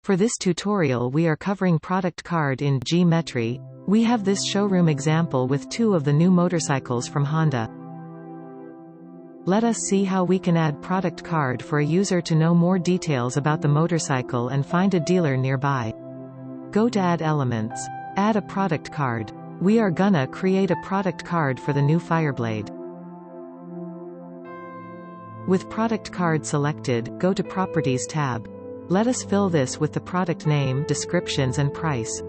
For this tutorial we are covering product card in GMetri. We have this showroom example with two of the new motorcycles from Honda. Let us see how we can add product card for a user to know more details about the motorcycle and find a dealer nearby. Go to Add Elements. Add a product card. We are gonna create a product card for the new Fireblade. With product card selected, go to Properties tab. Let us fill this with the product name, descriptions and price.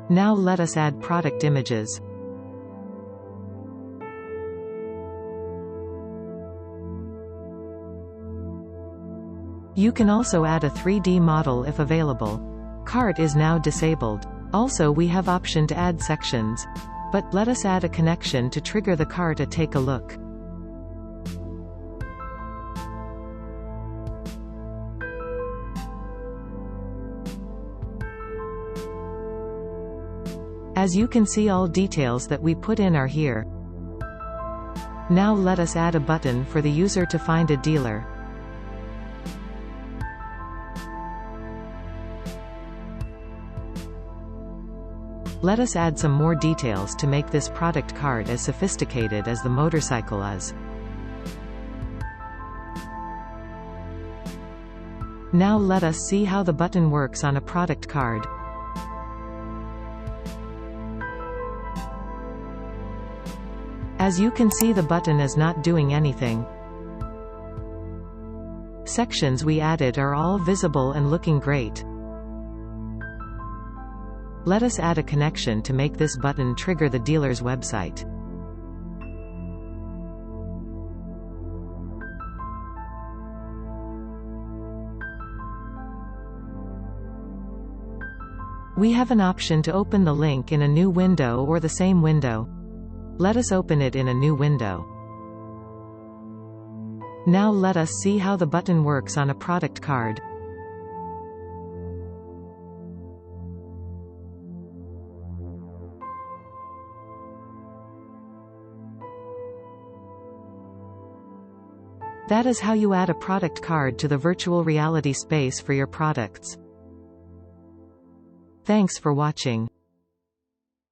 Now let us add product images. You can also add a 3D model if available. Cart is now disabled. Also we have option to add sections. But let us add a connection to trigger the cart to take a look. As you can see, all details that we put in are here. Now let us add a button for the user to find a dealer. Let us add some more details to make this product card as sophisticated as the motorcycle is. Now let us see how the button works on a product card. As you can see, the button is not doing anything. Sections we added are all visible and looking great. Let us add a connection to make this button trigger the dealer's website. We have an option to open the link in a new window or the same window. Let us open it in a new window. Now let us see how the button works on a product card. That is how you add a product card to the virtual reality space for your products. Thanks for watching.